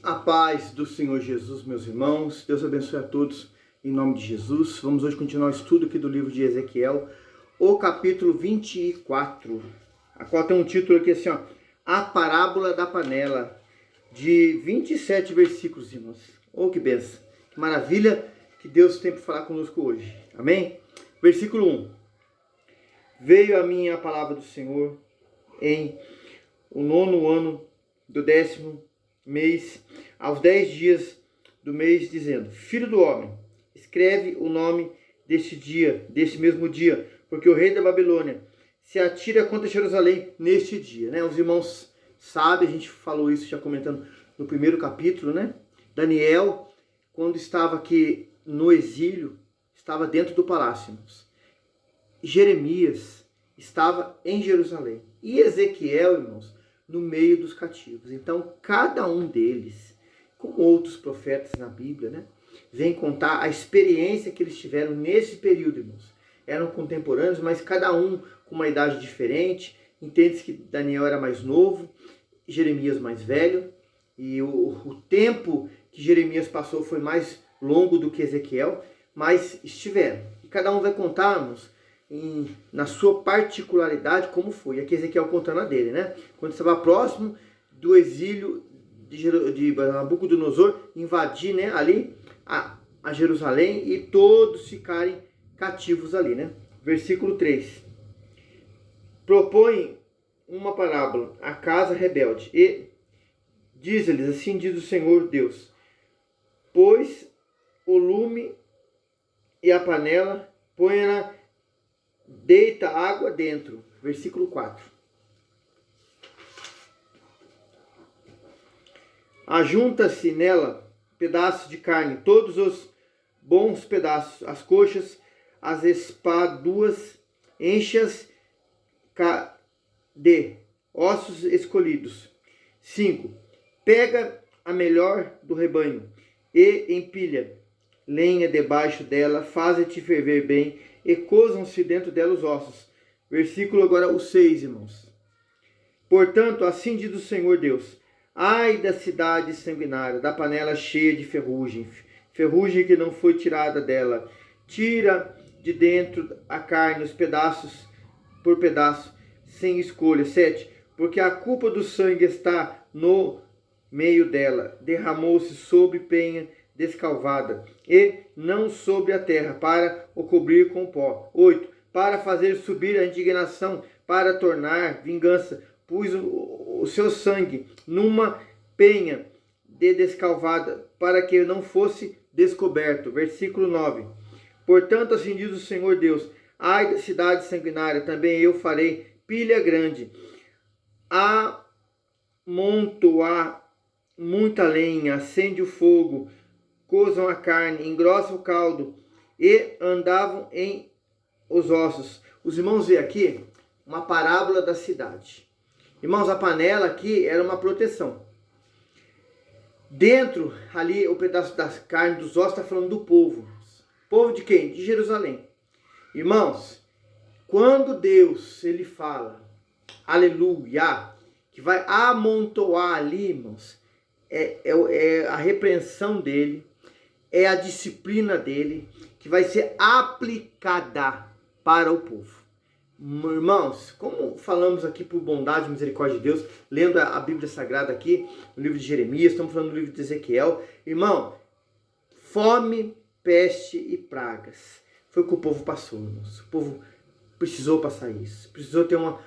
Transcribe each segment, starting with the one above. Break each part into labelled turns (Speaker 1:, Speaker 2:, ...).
Speaker 1: A paz do Senhor Jesus, meus irmãos. Deus abençoe a todos em nome de Jesus. Vamos hoje continuar o estudo aqui do livro de Ezequiel, o capítulo 24, a qual tem um título aqui assim, ó, A Parábola da Panela, de 27 versículos, irmãos. Oh, que benção, que maravilha que Deus tem para falar conosco hoje. Amém? Versículo 1. Veio a mim a palavra do Senhor em o 9º ano do 10º mês, aos 10 dias do mês, dizendo: Filho do homem, escreve o nome deste dia, deste mesmo dia, porque o rei da Babilônia se atira contra Jerusalém neste dia. Né? Os irmãos sabem, a gente falou isso já comentando no primeiro capítulo, né? Daniel, quando estava aqui no exílio, estava dentro do palácio, irmãos. Jeremias estava em Jerusalém. E Ezequiel, irmãos, no meio dos cativos. Então, cada um deles, como outros profetas na Bíblia, né, vem contar a experiência que eles tiveram nesse período, irmãos. Eram contemporâneos, mas cada um com uma idade diferente. Entende-se que Daniel era mais novo, Jeremias mais velho, e o tempo que Jeremias passou foi mais longo do que Ezequiel, mas estiveram. E cada um vai contar, irmãos, na sua particularidade, como foi. Aqui Ezequiel contando a dele, né? Quando estava próximo do exílio de Nabucodonosor, invadir, né, ali a Jerusalém e todos ficarem cativos ali, né? Versículo 3. Propõe uma parábola à casa rebelde e diz-lhes: assim diz o Senhor Deus, pois o lume e a panela, põe-na, deita água dentro. Versículo 4. Ajunta-se nela pedaços de carne, todos os bons pedaços, as coxas, as espáduas, enche-as de ossos escolhidos. 5. Pega a melhor do rebanho e empilha lenha debaixo dela, faze-te ferver bem, e cozam-se dentro dela os ossos. Versículo agora o 6, irmãos. Portanto, assim diz o Senhor Deus: ai da cidade sanguinária, da panela cheia de ferrugem, ferrugem que não foi tirada dela. Tira de dentro a carne, os pedaços por pedaço, sem escolha. 7. Porque a culpa do sangue está no meio dela, derramou-se sobre penha descalvada, e não sobre a terra, para o cobrir com pó. 8. Para fazer subir a indignação, para tornar vingança, pus o seu sangue numa penha descalvada, para que não fosse descoberto. Versículo 9. Portanto, assim diz o Senhor Deus: ai da cidade sanguinária, também eu farei pilha grande, amontoar muita lenha, acende o fogo, cozam a carne, engrossam o caldo e andavam em os ossos. Os irmãos veem aqui uma parábola da cidade. Irmãos, a panela aqui era uma proteção. Dentro, ali, o pedaço da carne, dos ossos, está falando do povo. Povo de quem? De Jerusalém. Irmãos, quando Deus, ele fala, aleluia, que vai amontoar ali, irmãos, é a repreensão dele, é a disciplina dele, que vai ser aplicada para o povo. Irmãos, como falamos aqui por bondade e misericórdia de Deus, lendo a Bíblia Sagrada aqui, no livro de Jeremias, estamos falando do livro de Ezequiel. Irmão, fome, peste e pragas. Foi o que o povo passou, irmãos. O povo precisou passar isso. Precisou ter uma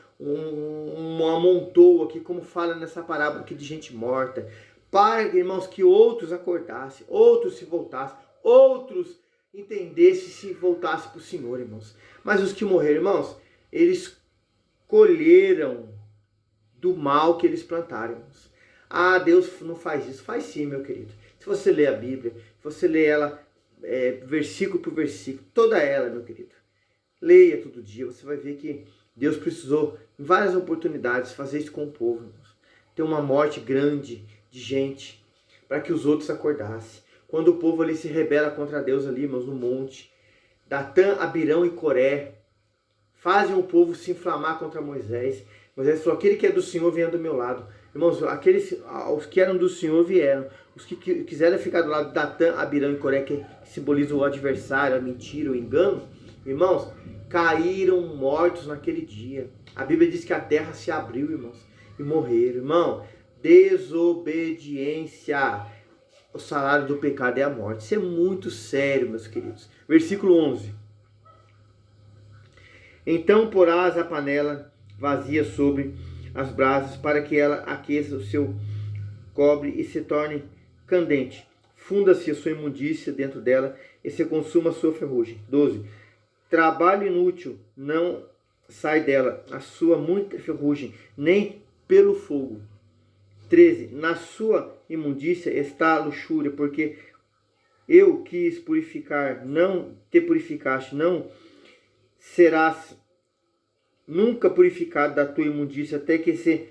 Speaker 1: amontoa aqui, como fala nessa parábola aqui, de gente morta. Para, irmãos, que outros acordassem, outros se voltassem, outros entendessem e se voltassem para o Senhor, irmãos. Mas os que morreram, irmãos, eles colheram do mal que eles plantaram, irmãos. Ah, Deus não faz isso. Faz sim, meu querido. Se você ler a Bíblia, se você ler ela versículo por versículo, toda ela, meu querido, leia todo dia, você vai ver que Deus precisou, em várias oportunidades, fazer isso com o povo, irmãos. Ter uma morte grande de gente, para que os outros acordassem. Quando o povo ali se rebela contra Deus ali, irmãos, no monte, Datã, Abirão e Coré fazem o povo se inflamar contra Moisés. Moisés falou: aquele que é do Senhor venha do meu lado. Irmãos, os que eram do Senhor vieram. Os que quiseram ficar do lado de Datã, Abirão e Coré, que simboliza o adversário, a mentira, o engano, irmãos, caíram mortos naquele dia. A Bíblia diz que a terra se abriu, irmãos, e morreram. Irmão, desobediência. O salário do pecado é a morte. Isso é muito sério, meus queridos. Versículo 11. Então porás a panela vazia sobre as brasas, para que ela aqueça o seu cobre e se torne candente. Funda-se a sua imundícia dentro dela e se consuma a sua ferrugem. 12. Trabalho inútil não sai dela, a sua muita ferrugem, nem pelo fogo. 13. Na sua imundícia está a luxúria, porque eu quis purificar, não te purificaste, não serás nunca purificado da tua imundícia, até que se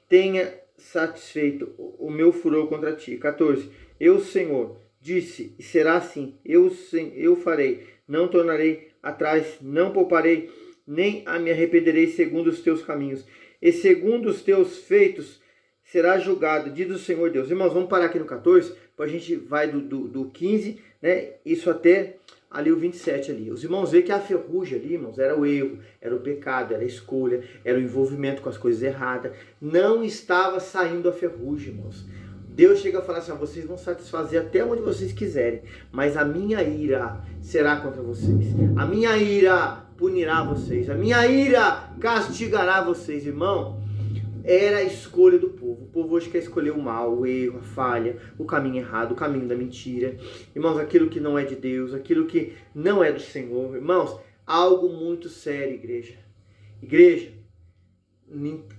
Speaker 1: tenha satisfeito o meu furor contra ti. 14. Eu, Senhor, disse, e será assim, eu farei, não tornarei atrás, não pouparei, nem me arrependerei segundo os teus caminhos, e segundo os teus feitos será julgado, diz o Senhor Deus. Irmãos, vamos parar aqui no 14, para a gente vai do 15, né, isso até ali o 27 ali. Os irmãos veem que a ferrugem ali, irmãos, era o erro, era o pecado, era a escolha, era o envolvimento com as coisas erradas. Não estava saindo a ferrugem, irmãos. Deus chega a falar assim, vocês vão satisfazer até onde vocês quiserem, mas a minha ira será contra vocês. A minha ira punirá vocês. A minha ira castigará vocês, irmão. Era a escolha do povo. O povo hoje quer escolher o mal, o erro, a falha, o caminho errado, o caminho da mentira. Irmãos, aquilo que não é de Deus, aquilo que não é do Senhor. Irmãos, algo muito sério, igreja. Igreja,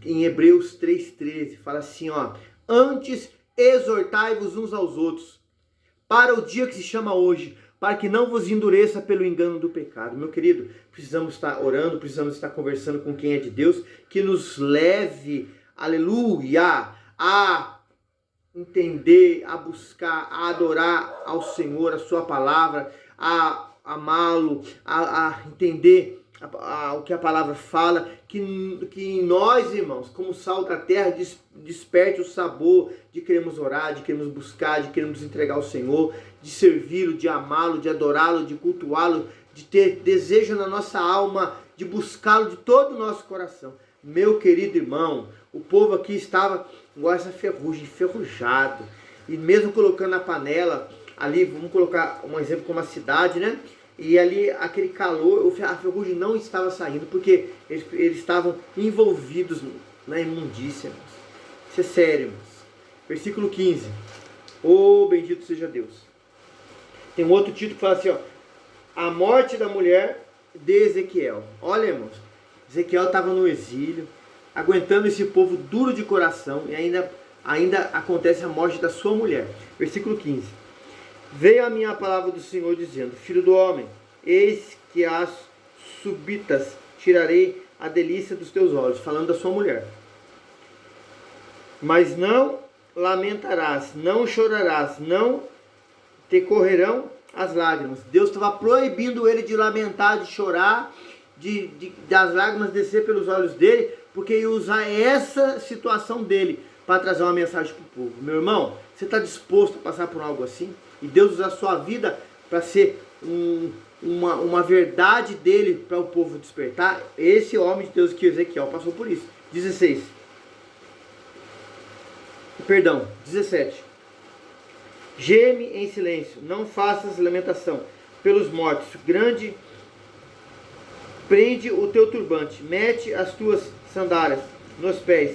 Speaker 1: em Hebreus 3,13, fala assim, ó. Antes exortai-vos uns aos outros, para o dia que se chama hoje, para que não vos endureça pelo engano do pecado. Meu querido, precisamos estar orando, precisamos estar conversando com quem é de Deus, que nos leve, aleluia, a entender, a buscar, a adorar ao Senhor, a sua palavra, a amá-lo, a entender o que a palavra fala, que em nós, irmãos, como sal da terra, desperte o sabor de queremos orar, de queremos buscar, de queremos entregar ao Senhor, de servi-lo, de amá-lo, de adorá-lo, de cultuá-lo, de ter desejo na nossa alma, de buscá-lo de todo o nosso coração. Meu querido irmão, o povo aqui estava igual essa ferrugem, enferrujado, e mesmo colocando na panela, ali, vamos colocar um exemplo como a cidade, né? E ali, aquele calor, a ferrugem não estava saindo, porque eles estavam envolvidos na imundícia, irmãos. Isso é sério, irmãos. Versículo 15. Oh, bendito seja Deus. Tem um outro título que fala assim, ó. A morte da mulher de Ezequiel. Olha, irmãos. Ezequiel estava no exílio, aguentando esse povo duro de coração, e ainda acontece a morte da sua mulher. Versículo 15. Veio a minha palavra do Senhor dizendo, filho do homem, eis que as súbitas tirarei a delícia dos teus olhos, falando da sua mulher. Mas não lamentarás, não chorarás, não te correrão as lágrimas. Deus estava proibindo ele de lamentar, de chorar, das lágrimas descer pelos olhos dele, porque ia usar essa situação dele para trazer uma mensagem para o povo. Meu irmão, você está disposto a passar por algo assim? E Deus usar a sua vida para ser uma verdade dele para o povo despertar? Esse homem de Deus que Ezequiel passou por isso. 16. Perdão, 17. Geme em silêncio, não faças lamentação pelos mortos. Grande, prende o teu turbante, mete as tuas sandálias nos pés.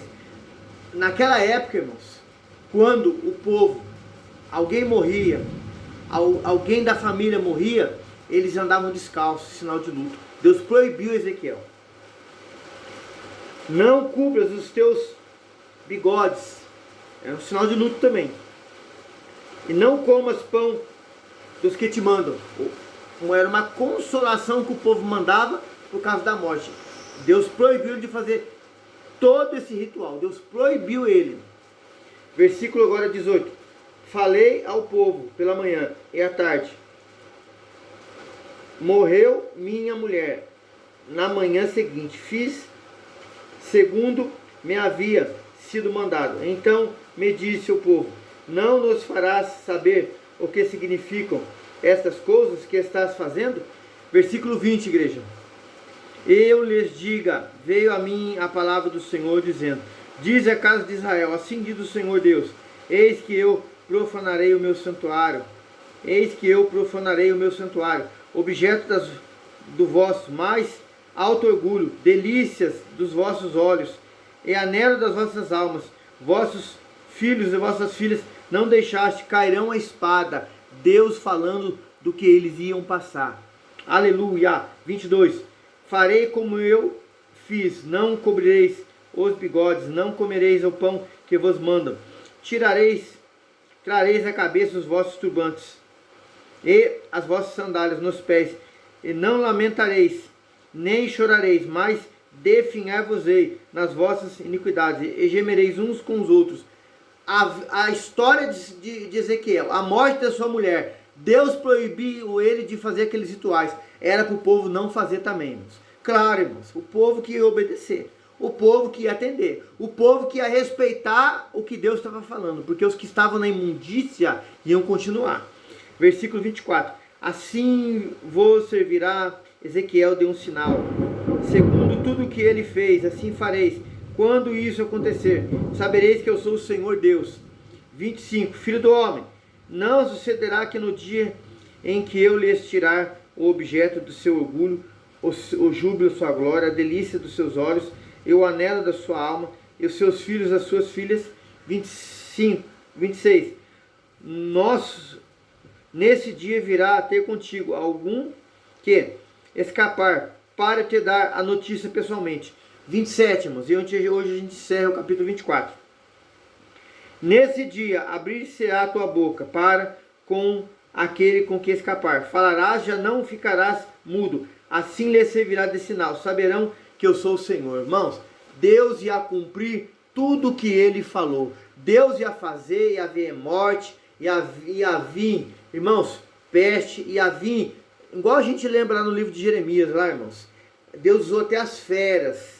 Speaker 1: Naquela época, irmãos, quando o povo, alguém morria, alguém da família morria, eles andavam descalços, sinal de luto. Deus proibiu Ezequiel. Não cubras os teus bigodes, é um sinal de luto também. E não comas pão dos que te mandam. Era uma consolação que o povo mandava por causa da morte. Deus proibiu de fazer todo esse ritual. Deus proibiu ele. Versículo agora 18. Falei ao povo pela manhã e à tarde. Morreu minha mulher. Na manhã seguinte fiz segundo me havia sido mandado. Então me disse o povo: não nos farás saber o que significam estas coisas que estás fazendo? Versículo 20, igreja. Eu lhes diga, veio a mim a palavra do Senhor, dizendo: dize a casa de Israel, assim diz o Senhor Deus: eis que eu profanarei o meu santuário, eis que eu profanarei o meu santuário, objeto do vosso mais alto orgulho, delícias dos vossos olhos, e anelo das vossas almas. Vossos filhos e vossas filhas não deixaste, cairão a espada. Deus falando do que eles iam passar. Aleluia. 22. Farei como eu fiz, não cobrireis os bigodes, não comereis o pão que vos mandam. Trareis a cabeça os vossos turbantes e as vossas sandálias nos pés, e não lamentareis, nem chorareis, mas definhar-vos-ei nas vossas iniquidades, e gemereis uns com os outros. A história de Ezequiel, a morte da sua mulher, Deus proibiu ele de fazer aqueles rituais. Era para o povo não fazer também, irmãos. Claro, irmãos, o povo que ia obedecer, o povo que ia atender, o povo que ia respeitar o que Deus estava falando, porque os que estavam na imundícia iam continuar. Versículo 24. Assim vos servirá. Ezequiel deu um sinal. Segundo tudo o que ele fez, assim fareis. Quando isso acontecer, sabereis que eu sou o Senhor Deus. 25. Filho do homem, não sucederá que no dia em que eu lhes tirar o objeto do seu orgulho, o júbilo da sua glória, a delícia dos seus olhos, e o anelo da sua alma, e os seus filhos, as suas filhas. 26. Nesse dia virá a ter contigo algum que escapar para te dar a notícia pessoalmente. 27, irmãos, e hoje a gente encerra o capítulo 24. Nesse dia abrir-se-á a tua boca para com aquele com que escapar. Falarás, já não ficarás mudo. Assim lhe servirá de sinal. Saberão que eu sou o Senhor. Irmãos, Deus ia cumprir tudo o que ele falou. Deus ia fazer, ia haver morte, ia vir, irmãos, peste, ia vir, igual a gente lembra lá no livro de Jeremias, lá, irmãos. Deus usou até as feras.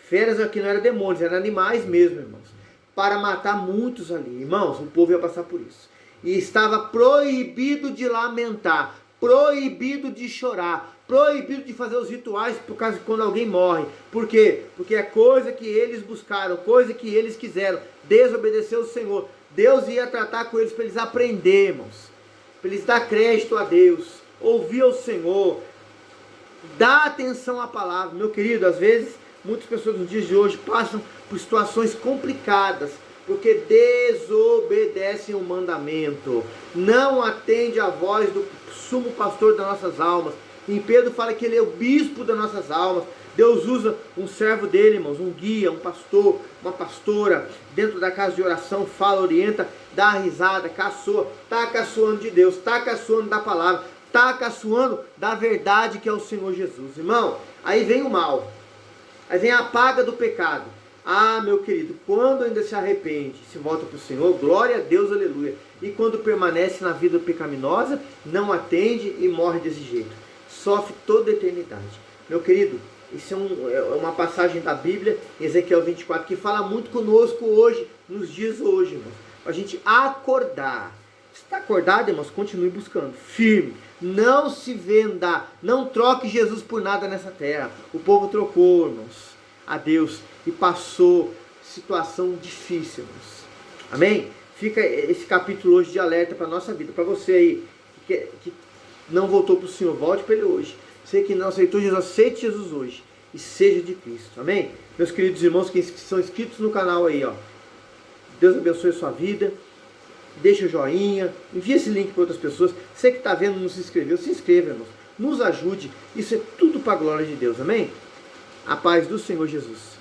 Speaker 1: Feras aqui não eram demônios, eram animais mesmo, irmãos, para matar muitos ali. Irmãos, o povo ia passar por isso. E estava proibido de lamentar, proibido de chorar, proibido de fazer os rituais por causa de quando alguém morre. Por quê? Porque é coisa que eles buscaram, coisa que eles quiseram, desobedecer o Senhor. Deus ia tratar com eles para eles aprenderem, irmãos, para eles dar crédito a Deus, ouvir o Senhor, dar atenção à palavra. Meu querido, às vezes muitas pessoas nos dias de hoje passam por situações complicadas, porque desobedecem o mandamento, não atende a voz do sumo pastor das nossas almas. Em Pedro fala que ele é o bispo das nossas almas. Deus usa um servo dele, irmãos, um guia, um pastor, uma pastora, dentro da casa de oração, fala, orienta, dá risada, caçoa, está caçoando de Deus, está caçoando da palavra, está caçoando da verdade que é o Senhor Jesus. Irmão, aí vem o mal, aí vem a paga do pecado. Ah, meu querido, quando ainda se arrepende, se volta para o Senhor, glória a Deus, aleluia. E quando permanece na vida pecaminosa, não atende e morre desse jeito. Sofre toda a eternidade. Meu querido, isso é uma passagem da Bíblia, Ezequiel 24, que fala muito conosco hoje, nos dias hoje, irmãos. A gente acordar. Se está acordado, irmãos, continue buscando. Firme. Não se venda. Não troque Jesus por nada nessa terra. O povo trocou, irmãos, a Deus e passou situação difícil, irmãos. Amém? Fica esse capítulo hoje de alerta para a nossa vida. Para você aí que não voltou para o Senhor, volte para Ele hoje. Você que não aceitou Jesus, aceite Jesus hoje e seja de Cristo. Amém? Meus queridos irmãos que são inscritos no canal aí, ó. Deus abençoe a sua vida. Deixa o joinha, envia esse link para outras pessoas. Você que está vendo e não se inscreveu, se inscreva, irmãos. Nos ajude. Isso é tudo para a glória de Deus. Amém? A paz do Senhor Jesus.